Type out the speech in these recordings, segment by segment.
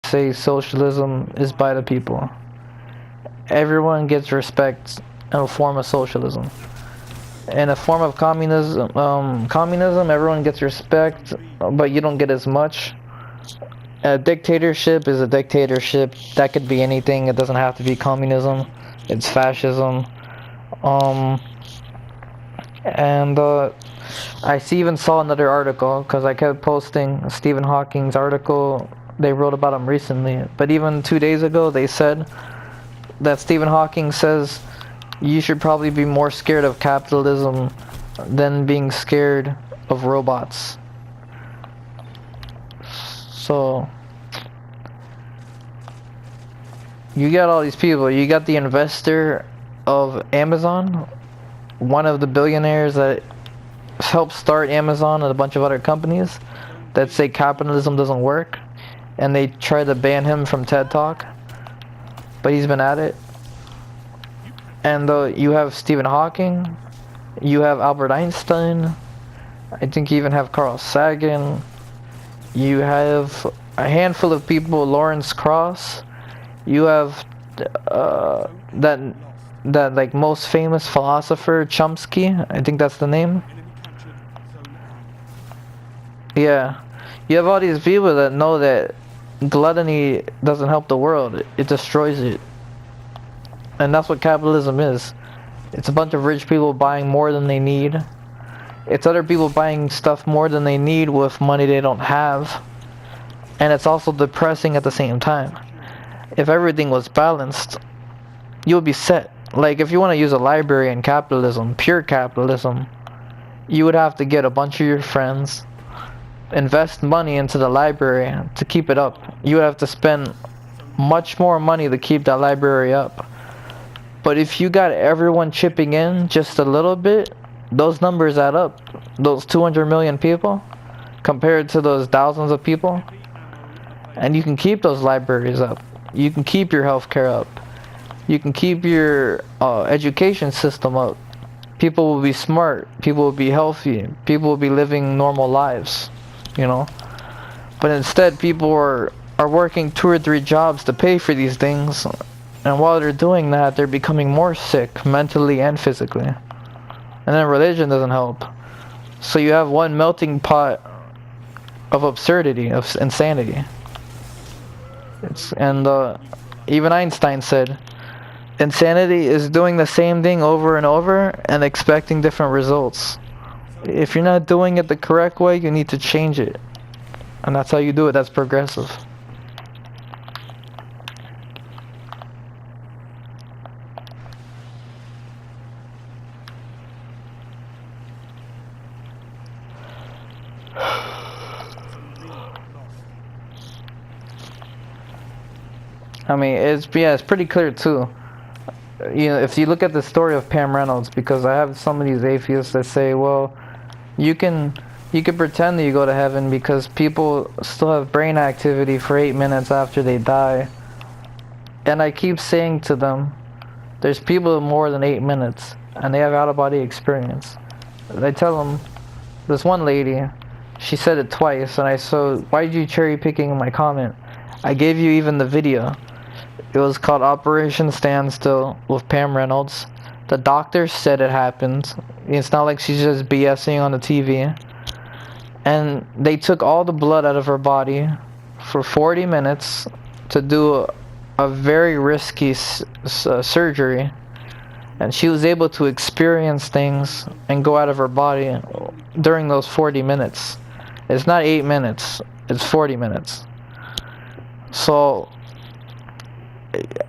say socialism is by the people. Everyone gets respect in a form of socialism. In a form of communism, everyone gets respect, but you don't get as much. A dictatorship is a dictatorship. That could be anything. It doesn't have to be communism. It's fascism. I even saw another article, because I kept posting Stephen Hawking's article. They wrote about him recently, but even 2 days ago they said that Stephen Hawking says you should probably be more scared of capitalism than being scared of robots. So you got all these people. You got the investor of Amazon, one of the billionaires that helped start Amazon and a bunch of other companies that say capitalism doesn't work, and they tried to ban him from TED Talk, but he's been at it. And you have Stephen Hawking, you have Albert Einstein, I think you even have Carl Sagan, you have a handful of people, Lawrence Krauss, you have that like most famous philosopher, Chomsky, I think that's the name. Yeah, you have all these people that know that gluttony doesn't help the world, it destroys it. And that's what capitalism is. It's a bunch of rich people buying more than they need. It's other people buying stuff more than they need with money they don't have. And it's also depressing at the same time. If everything was balanced, you'll be set. Like, if you want to use a library in capitalism, pure capitalism, you would have to get a bunch of your friends, invest money into the library to keep it up. You would have to spend much more money to keep that library up. But if you got everyone chipping in just a little bit, those numbers add up. Those 200 million people compared to those thousands of people. And you can keep those libraries up. You can keep your healthcare up. You can keep your education system up. People will be smart. People will be healthy. People will be living normal lives, you know. But instead, people are working 2 or 3 jobs to pay for these things. And while they're doing that, they're becoming more sick, mentally and physically. And then religion doesn't help. So you have one melting pot of absurdity, of insanity. Even Einstein said, insanity is doing the same thing over and over and expecting different results. If you're not doing it the correct way, you need to change it. And that's how you do it. That's progressive. I mean, it's pretty clear too. You know, if you look at the story of Pam Reynolds, because I have some of these atheists that say, well, you can pretend that you go to heaven because people still have brain activity for 8 minutes after they die. And I keep saying to them, there's people with more than 8 minutes, and they have out-of-body experience. I tell them, this one lady, she said it twice, and I said, why did you cherry picking my comment? I gave you even the video. It was called Operation Standstill with Pam Reynolds. The doctor said it happened. It's not like she's just BSing on the TV. And they took all the blood out of her body for 40 minutes to do a very risky surgery. And she was able to experience things and go out of her body during those 40 minutes. It's not 8 minutes, it's 40 minutes. So,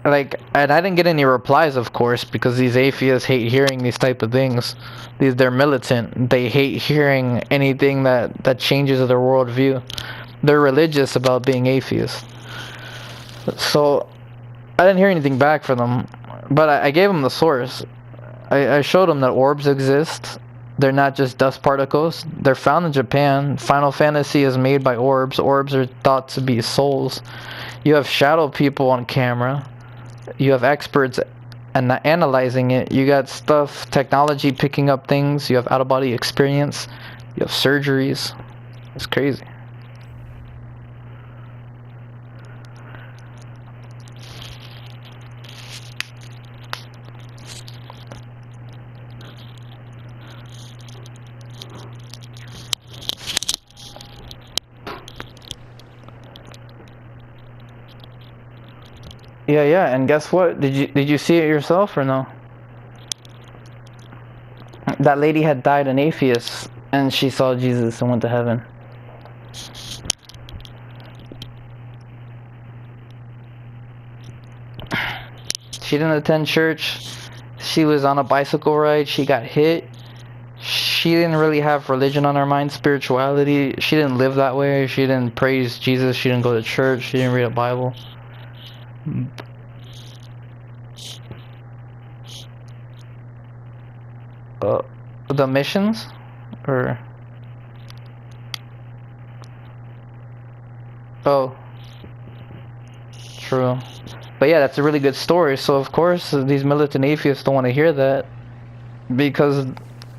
like, and I didn't get any replies, of course, because these atheists hate hearing these type of things. They're militant. They hate hearing anything that changes their worldview. They're religious about being atheists. So, I didn't hear anything back from them, but I gave them the source. I showed them that orbs exist. They're not just dust particles. They're found in Japan. Final Fantasy is made by orbs. Orbs are thought to be souls. You have shadow people on camera. You have experts analyzing it. You got technology picking up things. You have out-of-body experience. You have surgeries. It's crazy. Yeah, and guess what? Did you see it yourself or no? That lady had died an atheist, and she saw Jesus and went to heaven. She didn't attend church. She was on a bicycle ride. She got hit. She didn't really have religion on her mind, spirituality. She didn't live that way. She didn't praise Jesus. She didn't go to church. She didn't read a Bible. The missions? Or... Oh. True. But yeah, that's a really good story. So of course, these militant atheists don't want to hear that. Because,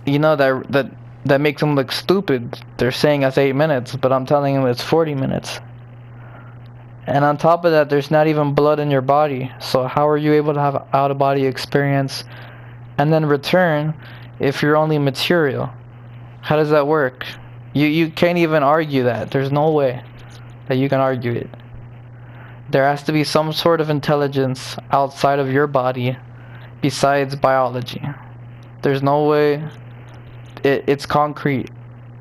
you know, that makes them look stupid. They're saying it's 8 minutes, but I'm telling them it's 40 minutes. And on top of that, there's not even blood in your body. So how are you able to have out-of-body experience and then return if you're only material? How does that work? You can't even argue that. There's no way that you can argue it. There has to be some sort of intelligence outside of your body besides biology. There's no way. It's concrete.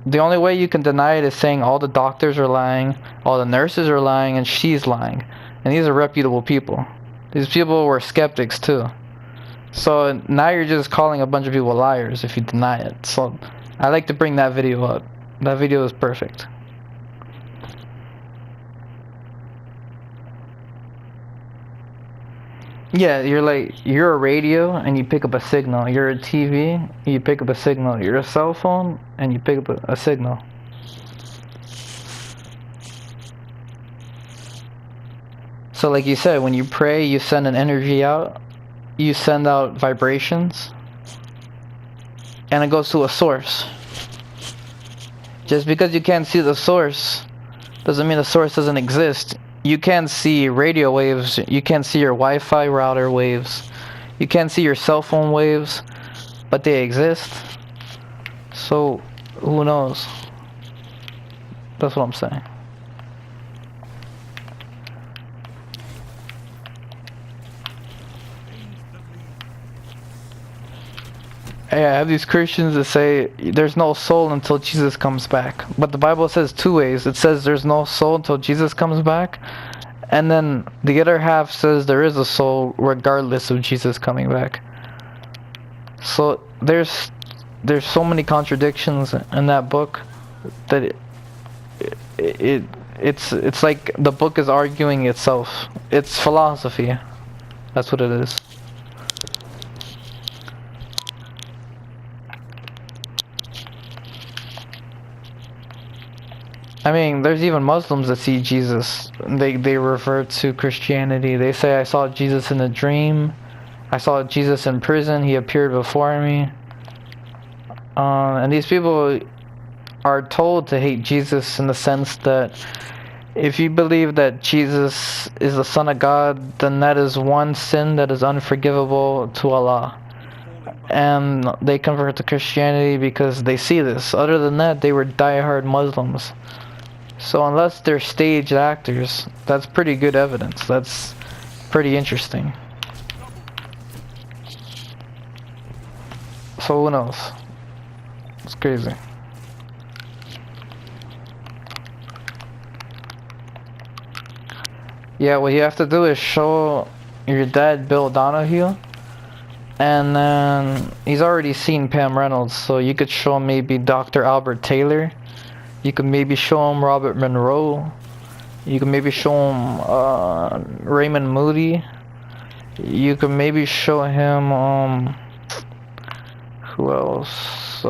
The only way you can deny it is saying all the doctors are lying, all the nurses are lying, and she's lying. And these are reputable people. These people were skeptics too. So now you're just calling a bunch of people liars if you deny it. So I like to bring that video up. That video is perfect. Yeah, you're a radio and you pick up a signal. You're a TV, you pick up a signal. You're a cell phone and you pick up a signal. So like you said, when you pray, you send an energy out. You send out vibrations. And it goes to a source. Just because you can't see the source doesn't mean the source doesn't exist. You can't see radio waves, you can't see your Wi-Fi router waves, you can't see your cell phone waves, but they exist. So, who knows? That's what I'm saying. Hey, I have these Christians that say there's no soul until Jesus comes back. But the Bible says two ways. It says there's no soul until Jesus comes back. And then the other half says there is a soul regardless of Jesus coming back. So there's so many contradictions in that book that it's like the book is arguing itself. It's philosophy. That's what it is. I mean, there's even Muslims that see Jesus. They revert to Christianity. They say, I saw Jesus in a dream. I saw Jesus in prison. He appeared before me. And these people are told to hate Jesus in the sense that if you believe that Jesus is the Son of God, then that is one sin that is unforgivable to Allah. And they convert to Christianity because they see this. Other than that, they were diehard Muslims. So unless they're staged actors, that's pretty good evidence. That's pretty interesting. So who knows? It's crazy. Yeah, what you have to do is show your dad Bill Donahue, and then he's already seen Pam Reynolds, so you could show him maybe Dr. Albert Taylor. You could maybe show him Robert Monroe. You could maybe show him Raymond Moody. You could maybe show him who else?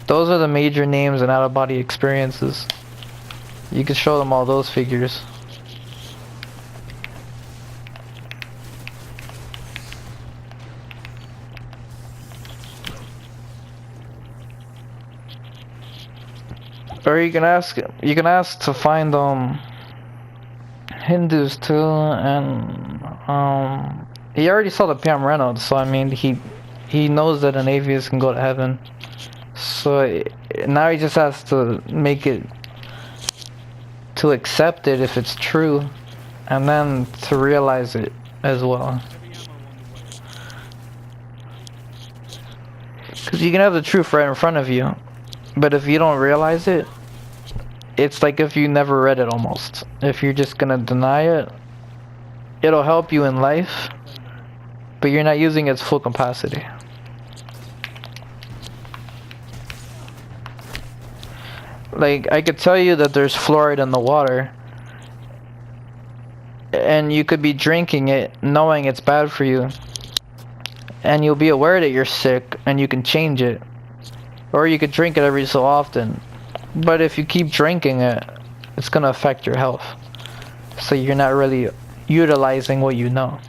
Those are the major names in out-of-body experiences. You could show them all those figures. Or you can ask to find Hindus too, and he already saw the Pam Reynolds, so I mean he knows that an atheist can go to heaven. So now he just has to make it to accept it if it's true, and then to realize it as well. Because you can have the truth right in front of you, but if you don't realize it, it's like if you never read it almost. If you're just gonna deny it, it'll help you in life, but you're not using its full capacity. Like, I could tell you that there's fluoride in the water, and you could be drinking it knowing it's bad for you, and you'll be aware that you're sick and you can change it, or you could drink it every so often. But if you keep drinking it, it's gonna affect your health, so you're not really utilizing what you know.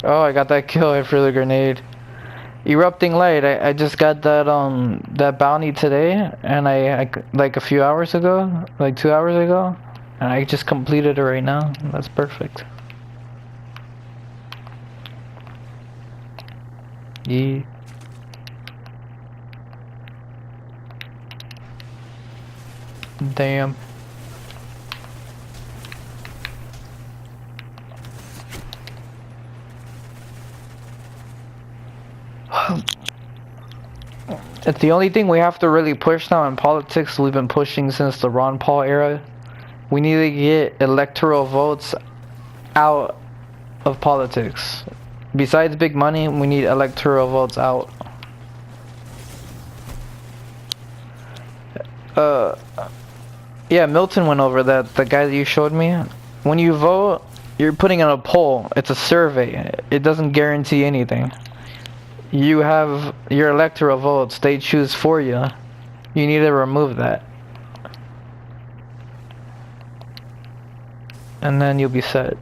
Oh, I got that kill after the grenade. Erupting light. I just got that that bounty today, and I like a few hours ago, like 2 hours ago, and I just completed it right now. That's perfect. Yeah. Damn. It's the only thing we have to really push now in politics. We've been pushing since the Ron Paul era. We need to get electoral votes out of politics. Besides big money, we need electoral votes out. Yeah, Milton went over that, the guy that you showed me. When you vote, you're putting in a poll. It's a survey. It doesn't guarantee anything. You have your electoral votes, they choose for you. You need to remove that. And then you'll be set.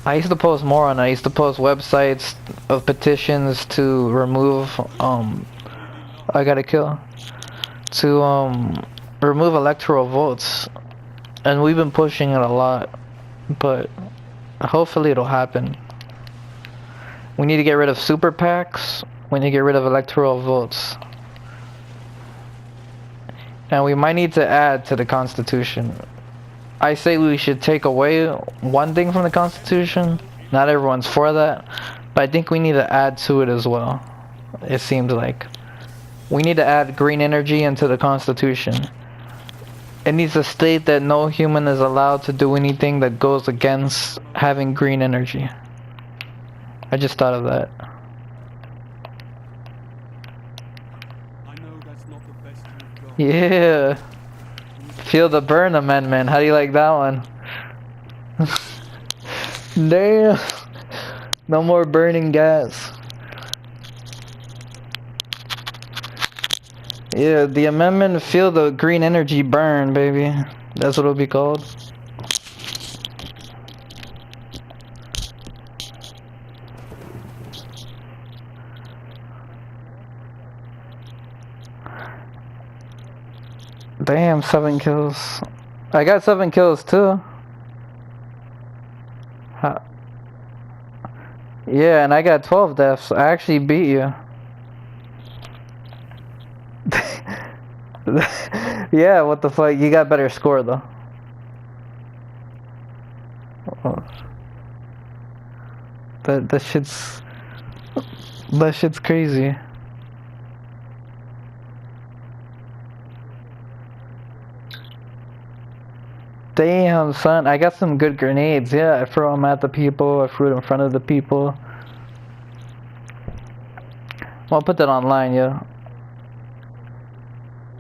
I used to post more on it. I used to post websites of petitions to remove, I got a kill. To, remove electoral votes. And we've been pushing it a lot. But hopefully it'll happen. We need to get rid of super PACs. We need to get rid of electoral votes. And we might need to add to the Constitution. I say we should take away one thing from the Constitution. Not everyone's for that. But I think we need to add to it as well. It seems like. We need to add green energy into the Constitution. It needs to state that no human is allowed to do anything that goes against having green energy. I just thought of that. I know that's not the best you've got. Yeah. Feel the burn amendment. How do you like that one? Damn. No more burning gas. Yeah, the amendment, feel the green energy burn, baby. That's what it'll be called. Damn, 7 kills. I got 7 kills too. Huh. Yeah, and I got 12 deaths. I actually beat you. Yeah, what the fuck? You got better score though. Oh. That shit's crazy. Damn, son, I got some good grenades. Yeah, I throw them at the people. I threw it in front of the people. Well, I'll put that online, yeah.